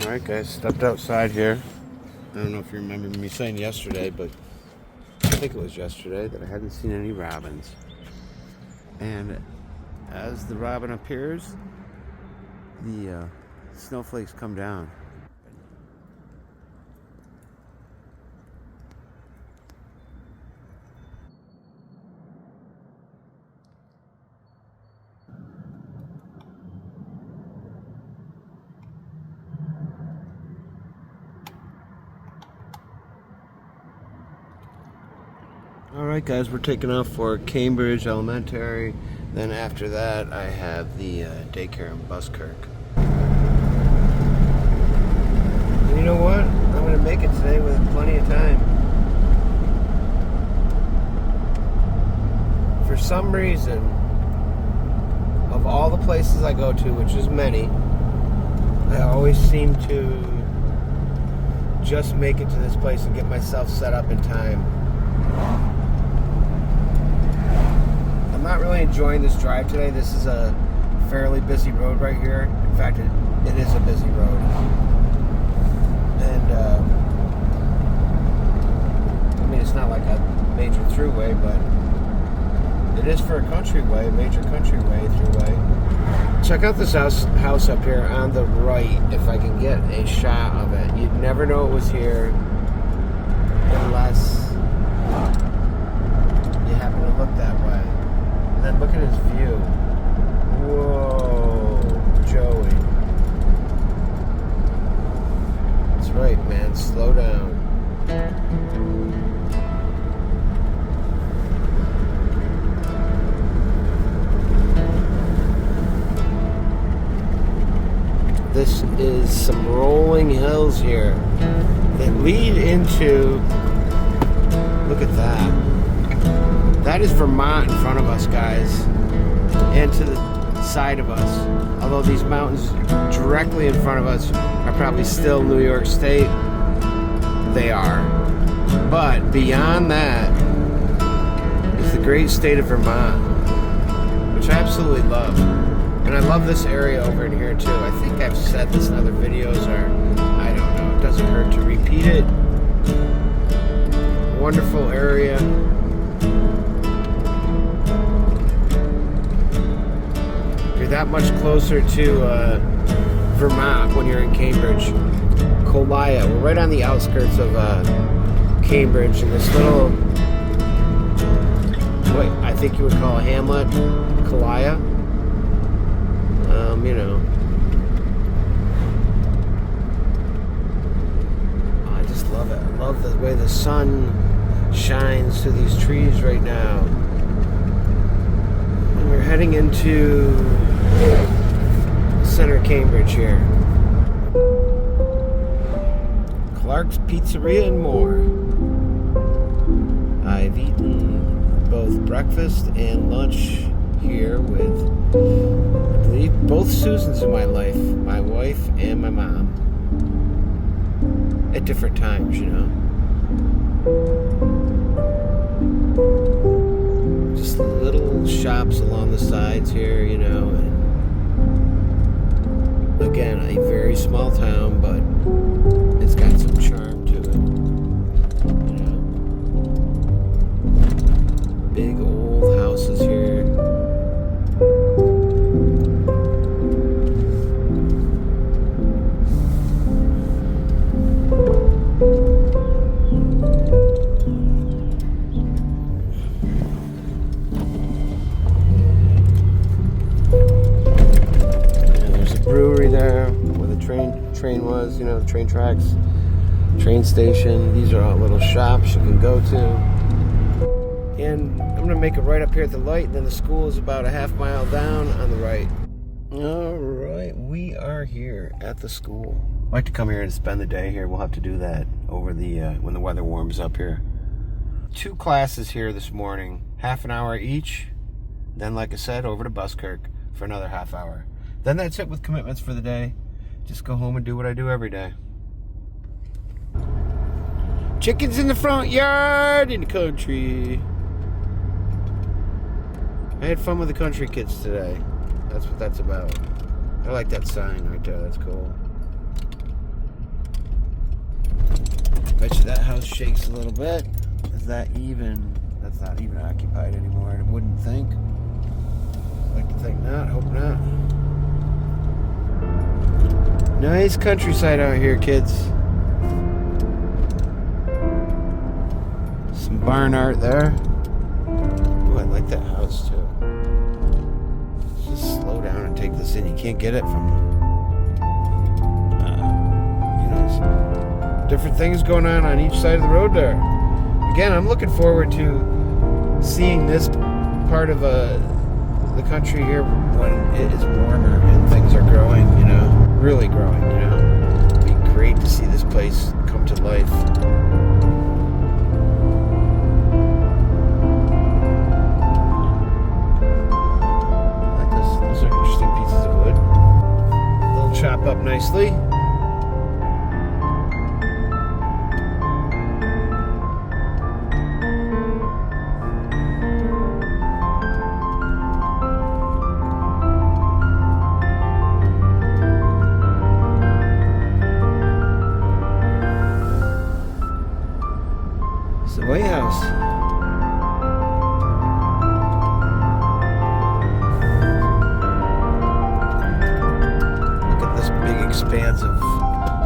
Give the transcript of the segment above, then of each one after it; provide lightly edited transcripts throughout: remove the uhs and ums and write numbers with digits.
Alright guys, stepped outside here. I don't know if you remember me saying yesterday, but I think it was yesterday that I hadn't seen any robins. And as the robin appears, the snowflakes come down. Alright guys, we're taking off for Cambridge Elementary. Then after that I have the daycare in Buskirk. And you know what? I'm going to make it today with plenty of time. For some reason, of all the places I go to, which is many, I always seem to just make it to this place and get myself set up in time. I'm not really enjoying this drive today. This is a fairly busy road right here. In fact, it is a busy road. And, I mean, it's not like a major throughway, but it is for a countryway, a major countryway, throughway. Check out this house up here on the right, if I can get a shot of it. You'd never know it was here unless you happen to look that way. And then look at his view. Whoa, Joey. That's right, man. Slow down. This is some rolling hills here that lead into, look at that. That is Vermont in front of us, guys, and to the side of us. Although these mountains directly in front of us are probably still New York State, they are. But beyond that is the great state of Vermont, which I absolutely love. And I love this area over in here too. I think I've said this in other videos, or I don't know. It doesn't hurt to repeat it. Wonderful area. You're that much closer to Vermont when you're in Cambridge. Colaya. We're right on the outskirts of Cambridge in this little, what I think you would call a hamlet, Colaya. You know, I just love it. I love the way the sun shines through these trees right now. And we're heading into center Cambridge here. Clark's Pizzeria and more. I've eaten both breakfast and lunch here with, I believe, both Susans in my life, my wife and my mom, at different times, you know. Just little shops along the sides here, you know, and again, a very small town, but it's got some charm to it, you know. Big old houses here. Train was, you know, the train tracks, train station. These are all little shops you can go to. And I'm going to make it right up here at the light, and then the school is about a half mile down on the right. Alright, we are here at the school. I'd like to come here and spend the day here. We'll have to do that over the when the weather warms up here. 2 classes here this morning, half an hour each. Then, like I said, over to Buskirk for another half hour. Then that's it with commitments for the day. Just go home and do what I do every day. Chickens in the front yard in the country. I had fun with the country kids today. That's what that's about. I like that sign right there. That's cool. Bet you that house shakes a little bit. Is that even? That's not even occupied anymore. I wouldn't think. Like to think not. Hope not. Nice countryside out here, kids. Some barn art there. Ooh, I like that house too. Let's just slow down and take this in. You can't get it from. Different things going on each side of the road there. Again, I'm looking forward to seeing this part of the country here when it is warmer and things are growing, you know, really growing, you know. It'd be great to see this place come to life. I like this. Those are interesting pieces of wood. They'll chop up nicely. Way house. Look at this big expanse of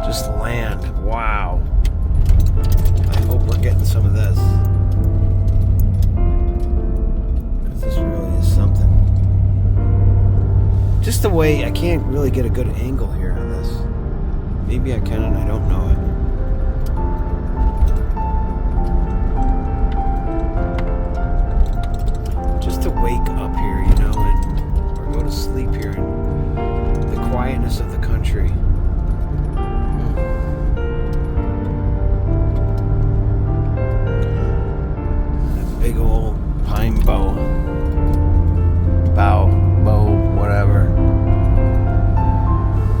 just land. Wow. I hope we're getting some of this. Because this really is something. Just the way, I can't really get a good angle here on this. Maybe I can and I don't know it. To wake up here, you know, or go to sleep here in the quietness of the country. That big old pine bow, whatever.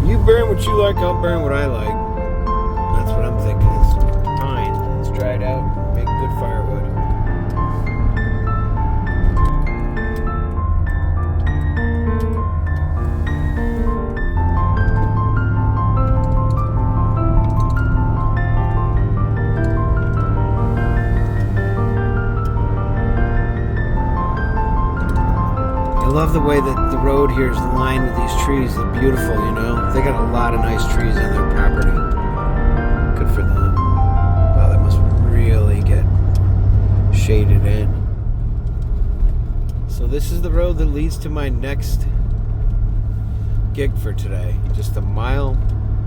You burn what you like, I'll burn what I like. That's what I'm thinking. It's pine. It's dried out. Make good firewood. I love the way that the road here is lined with these trees. They're beautiful, you know. They got a lot of nice trees on their property. Good for them. Wow, that must really get shaded in. So this is the road that leads to my next gig for today. Just a mile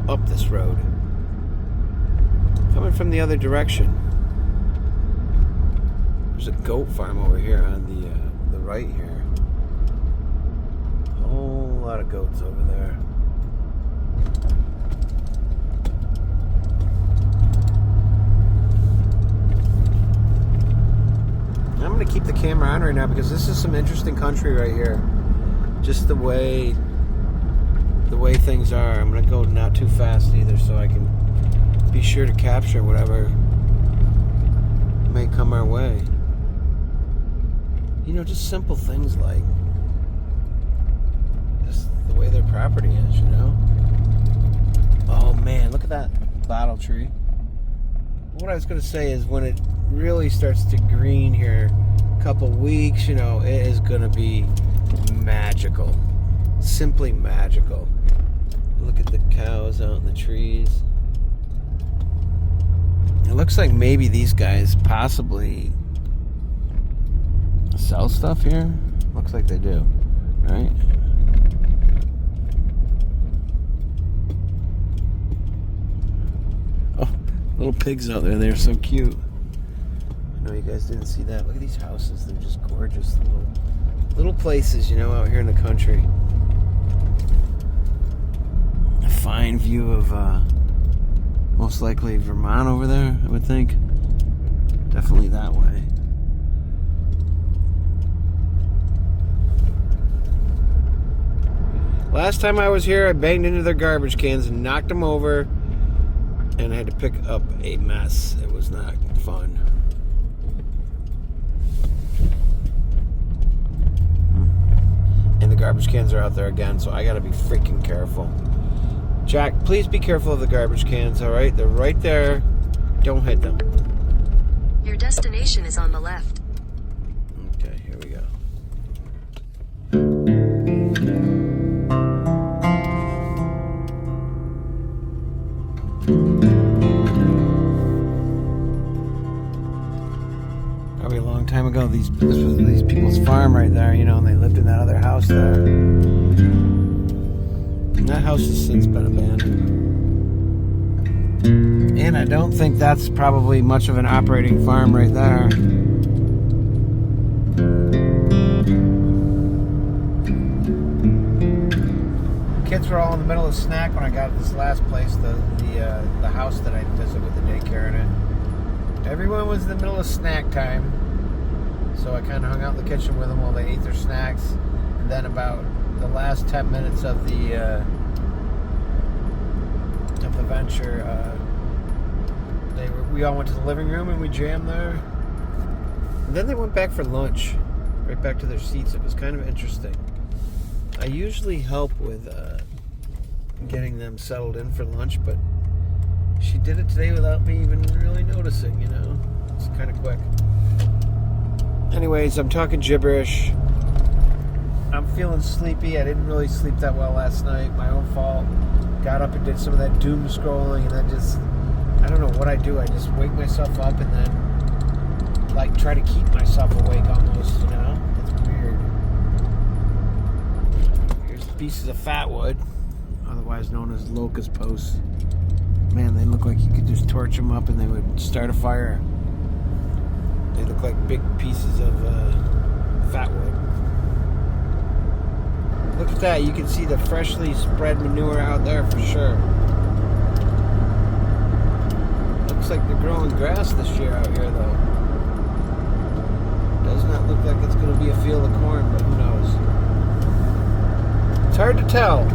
up this road. Coming from the other direction. There's a goat farm over here on the right here. A lot of goats over there. I'm going to keep the camera on right now because this is some interesting country right here. Just the way things are. I'm going to go not too fast either so I can be sure to capture whatever may come our way. You know, just simple things like just the way their property is, you know? Oh man, look at that bottle tree. What I was going to say is when it really starts to green here, a couple weeks, you know, it is going to be magical. Simply magical. Look at the cows out in the trees. It looks like maybe these guys possibly sell stuff here. Looks like they do, right? Oh, little pigs out there. They're so cute. I know you guys didn't see that. Look at these houses. They're just gorgeous little places, you know, out here in the country. A fine view of most likely Vermont over there, I would think. Definitely that way. Last time I was here, I banged into their garbage cans and knocked them over, and I had to pick up a mess. It was not fun. And the garbage cans are out there again, so I gotta be freaking careful. Jack, please be careful of the garbage cans, alright? They're right there. Don't hit them. Your destination is on the left. Okay, here we go. Probably a long time ago, this was these people's farm right there, you know, and they lived in that other house there. And that house has since been abandoned. And I don't think that's probably much of an operating farm right there. Kids were all in the middle of a snack when I got to this last place, the house that I visit with the daycare in it. Everyone was in the middle of snack time, so I kind of hung out in the kitchen with them while they ate their snacks. And then about the last 10 minutes of the venture, we all went to the living room and we jammed there. And then they went back for lunch, right back to their seats. It was kind of interesting. I usually help with getting them settled in for lunch, but she did it today without me even really noticing, you know. It's kind of quick. Anyways, I'm talking gibberish. I'm feeling sleepy. I didn't really sleep that well last night. My own fault. Got up and did some of that doom scrolling, and then just, I don't know what I do. I just wake myself up and then, like, try to keep myself awake almost, you know? It's weird. Here's pieces of fatwood, otherwise known as locust posts. Man, they look like you could just torch them up and they would start a fire. They look like big pieces of fatwood. Look at that. You can see the freshly spread manure out there for sure. Looks like they're growing grass this year out here, though. Does not look like it's going to be a field of corn, but who knows? It's hard to tell.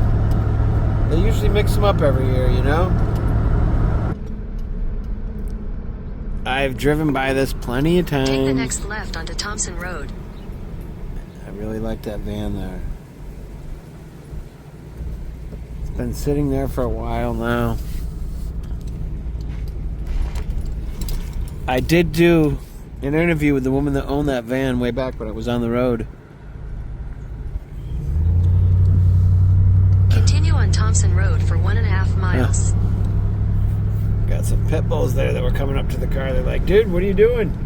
They usually mix them up every year, you know? I've driven by this plenty of times. Take the next left onto Thompson Road. I really like that van there. It's been sitting there for a while now. I did do an interview with the woman that owned that van way back when it was on the road. Continue on Thompson Road for 1.5 miles. Got some pit bulls there that were coming up to the car. They're like, dude, what are you doing?